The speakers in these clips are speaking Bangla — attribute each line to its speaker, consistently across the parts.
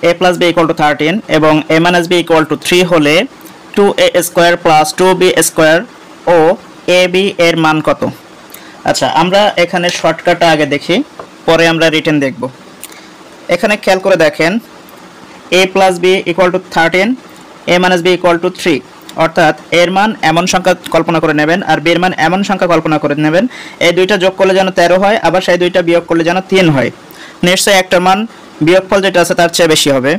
Speaker 1: a plus b equal to 13 এবং a minus b equal to 3 হলে 2a square plus 2b square ও ab এর মান কত? আচ্ছা, আমরা এখানে শর্টকাটটা আগে দেখি, পরে আমরা রিটেন দেখব। এখানে খেয়াল করে দেখেন a plus b equal to 13, a minus b equal to 3, অর্থাৎ এর মান এমন সংখ্যা কল্পনা করে নেবেন আর b এর মান এমন সংখ্যা কল্পনা করে নেবেন, এই দুইটা যোগ করলে যেন 13 হয়, আবার সেই দুইটা বিয়োগ করলে যেন 3 হয়। নিশ্চয়ই একটা মান বিয়োগফল যেটা আছে তার চেয়ে বেশি হবে।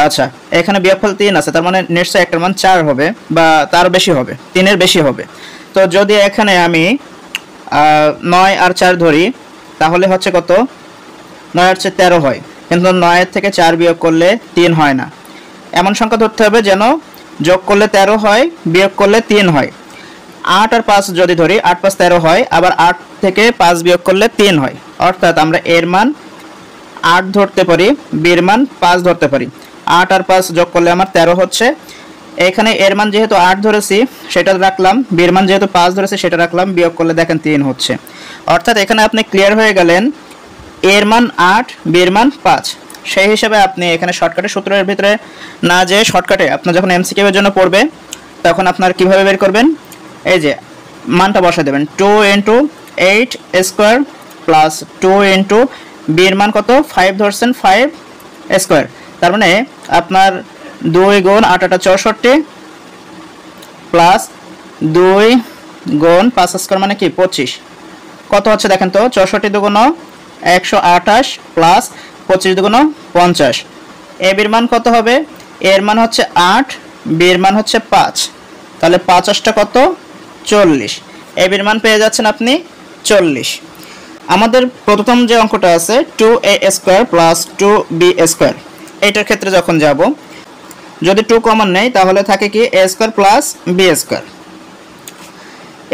Speaker 1: আচ্ছা, এখানে বিয়োগফল 3 আছে, তার মানে নিশ্চয়ই একটা মান 4 হবে বা তার বেশি হবে, 3 এর বেশি হবে। তো যদি এখানে আমি 9 আর 4 ধরি তাহলে হচ্ছে কত? 9 আর 4 13 হয়, কিন্তু 9 এর থেকে 4 বিয়োগ করলে 3 হয় না। এমন সংখ্যা ধরতে হবে যেন যোগ করলে 13 হয়, বিয়োগ করলে 3 হয়। 8 আর 5 যদি ধরি, 8 5 13 হয়, আবার 8 থেকে 5 বিয়োগ করলে 3 হয়। অর্থাৎ আমরা এর মান 8 ধরতে পারি, b এর মান 5 ধরতে পারি। 8 আর 5 যোগ করলে আমার 13 হচ্ছে। এখানে এর মান যেহেতু 8 ধরেছি সেটা রাখলাম, b এর মান যেহেতু 5 ধরেছি সেটা রাখলাম, বিয়োগ করলে দেখেন 3 হচ্ছে। অর্থাৎ এখানে আপনি ক্লিয়ার হয়ে গেলেন এর মান 8, b এর মান 5। সেই হিসাবে আপনি এখানে শর্টকাটের সূত্রের ভিতরে না যে শর্টকাটে আপনার যখন এমসিকিউ এর জন্য পড়বে তখন আপনার কিভাবে বের করবেন, এই যে মানটা বসায় দেবেন 2 × 8 স্কয়ার প্লাস 2 × b এর মান কত? 5 ধরছেন, 5 স্কয়ার। তার মানে আপনার 2 গুণ 8 8 64 প্লাস 2 গুণ 5 স্কয়ার মানে কি 25। কত হচ্ছে দেখেন তো? 64 দুগুণ 128 প্লাস 25 দুগুণ 50। a এর মান কত হবে? এর মান হচ্ছে 8, b এর মান হচ্ছে 5, তাহলে 5 8টা কত? 40। a এর মান পেয়ে যাচ্ছেন আপনি 40। আমাদের প্রথম যে অঙ্কটা আছে 2a square plus 2b square, এইটার ক্ষেত্রে যখন যাব যদি 2 কমন নেই তাহলে থাকে কি a square plus b square.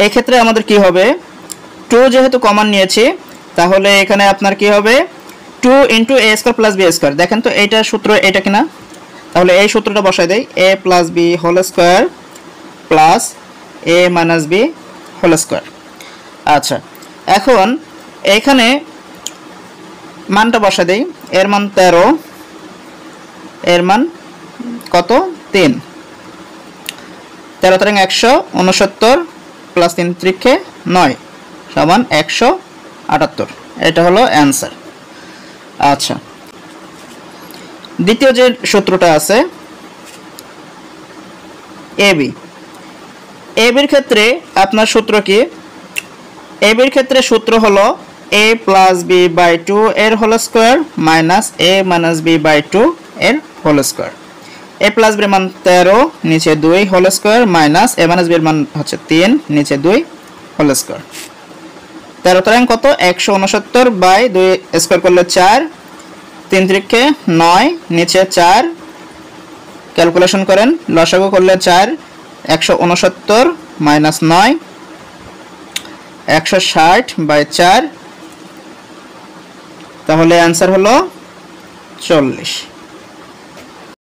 Speaker 1: এই ক্ষেত্রে আমাদের কি হবে? 2 যেহেতু কমন নিয়েছি তাহলে এখানে আপনার কি হবে? 2 × a square plus b square. দেখেন তো এইটার সূত্র এটা কিনা, তাহলে এই সূত্রটা বসাই দেই, a plus b whole square plus a minus b whole square. আচ্ছা, এখন এইখানে মানটা বসাই দেই, এর মান 13, এর মান কত? 3। 13 × 169 প্লাস 3 × 9 সমান 178। এটা হলো অ্যান্সার। আচ্ছা, দ্বিতীয় যে সূত্রটা আছে ab, এর ক্ষেত্রে আপনার সূত্র কি? এর ক্ষেত্রে সূত্র হলো a প্লাস b বাই 2 এর whole square minus a minus b by 2 এর whole square. a plus b এর মান 13 নিচে 2 whole square minus a minus b এর মান হচ্ছে 3 নিচে 2 হোল স্কয়ার। 13 13 কত? 169 বাই 2 স্কয়ার করলে 4, 3 × 9 নিচে 4, ক্যালকুলেশন করেন, লসাগু করলে 4, 169 মাইনাস 9 160 বাই 4, তাহলে অ্যান্সার হলো 40।